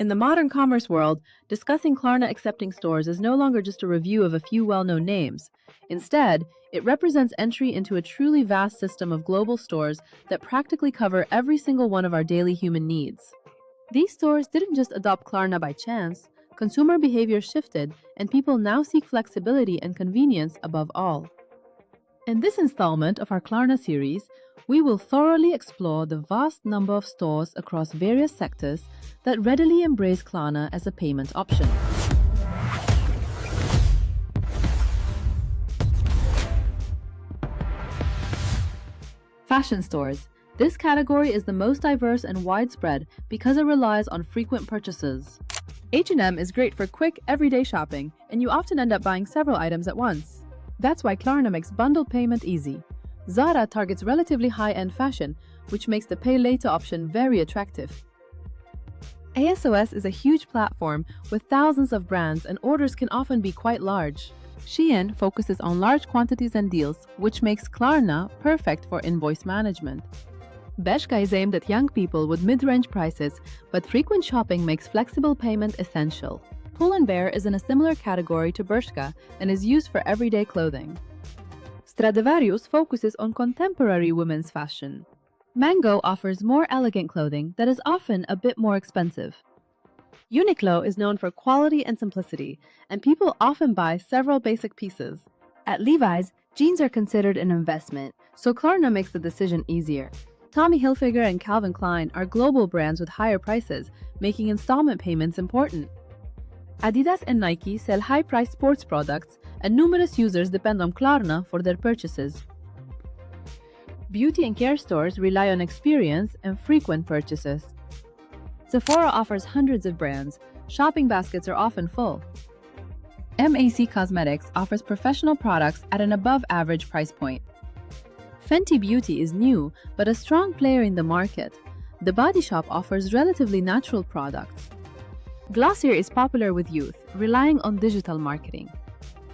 In the modern commerce world, discussing Klarna accepting stores is no longer just a review of a few well-known names. Instead, it represents entry into a truly vast system of global stores that practically cover every single one of our daily human needs. These stores didn't just adopt Klarna by chance. Consumer behavior shifted, and people now seek flexibility and convenience above all. In this installment of our Klarna series, we will thoroughly explore the vast number of stores across various sectors that readily embrace Klarna as a payment option. Fashion stores. This category is the most diverse and widespread because it relies on frequent purchases. H&M is great for quick, everyday shopping, and you often end up buying several items at once. That's why Klarna makes bundled payment easy. Zara targets relatively high-end fashion, which makes the pay later option very attractive. ASOS is a huge platform with thousands of brands, and orders can often be quite large. Shein focuses on large quantities and deals, which makes Klarna perfect for invoice management. Bershka is aimed at young people with mid-range prices, but frequent shopping makes flexible payment essential. Pull&Bear is in a similar category to Bershka and is used for everyday clothing. Stradivarius focuses on contemporary women's fashion. Mango offers more elegant clothing that is often a bit more expensive. Uniqlo is known for quality and simplicity, and people often buy several basic pieces. At Levi's, jeans are considered an investment, so Klarna makes the decision easier. Tommy Hilfiger and Calvin Klein are global brands with higher prices, making installment payments important. Adidas and Nike sell high-priced sports products, and numerous users depend on Klarna for their purchases. Beauty and care stores rely on experience and frequent purchases. Sephora offers hundreds of brands. Shopping baskets are often full. MAC Cosmetics offers professional products at an above-average price point. Fenty Beauty is new, but a strong player in the market. The Body Shop offers relatively natural products. Glossier is popular with youth, relying on digital marketing.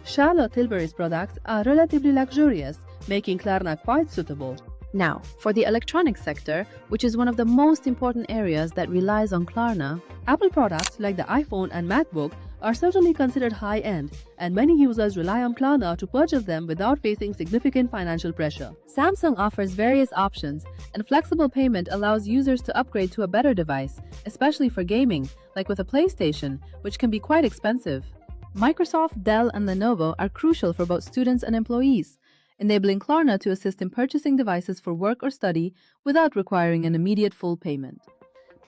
Charlotte Tilbury's products are relatively luxurious, making Klarna quite suitable. Now, for the electronics sector, which is one of the most important areas that relies on Klarna, Apple products like the iPhone and MacBook are certainly considered high-end, and many users rely on Klarna to purchase them without facing significant financial pressure. Samsung offers various options, and flexible payment allows users to upgrade to a better device, especially for gaming, like with a PlayStation, which can be quite expensive. Microsoft, Dell, and Lenovo are crucial for both students and employees, enabling Klarna to assist in purchasing devices for work or study without requiring an immediate full payment.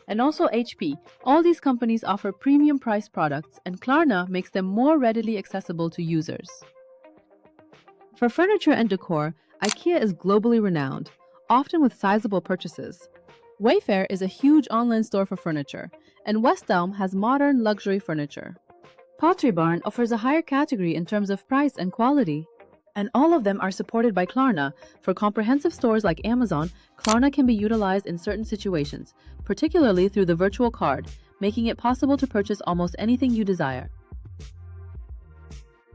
And also HP. All these companies offer premium-priced products, and Klarna makes them more readily accessible to users. For furniture and decor, IKEA is globally renowned, often with sizable purchases. Wayfair is a huge online store for furniture, and West Elm has modern luxury furniture. Pottery Barn offers a higher category in terms of price and quality. And all of them are supported by Klarna. For comprehensive stores like Amazon, Klarna can be utilized in certain situations, particularly through the virtual card, making it possible to purchase almost anything you desire.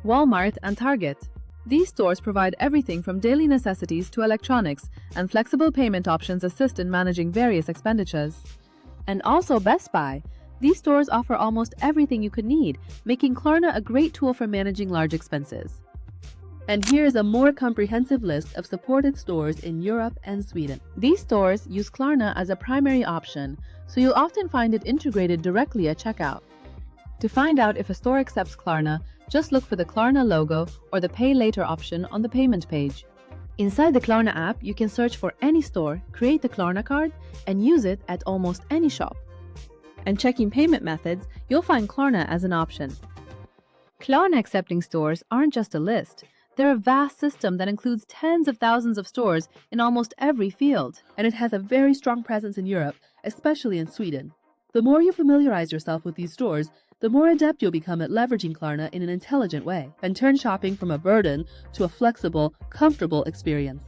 Walmart and Target. These stores provide everything from daily necessities to electronics, and flexible payment options assist in managing various expenditures. And also Best Buy. These stores offer almost everything you could need, making Klarna a great tool for managing large expenses. And here's a more comprehensive list of supported stores in Europe and Sweden. These stores use Klarna as a primary option, so you'll often find it integrated directly at checkout. To find out if a store accepts Klarna, just look for the Klarna logo or the Pay Later option on the payment page. Inside the Klarna app, you can search for any store, create the Klarna card, and use it at almost any shop. And checking payment methods, you'll find Klarna as an option. Klarna accepting stores aren't just a list. They're a vast system that includes tens of thousands of stores in almost every field, and it has a very strong presence in Europe, especially in Sweden. The more you familiarize yourself with these stores, the more adept you'll become at leveraging Klarna in an intelligent way and turn shopping from a burden to a flexible, comfortable experience.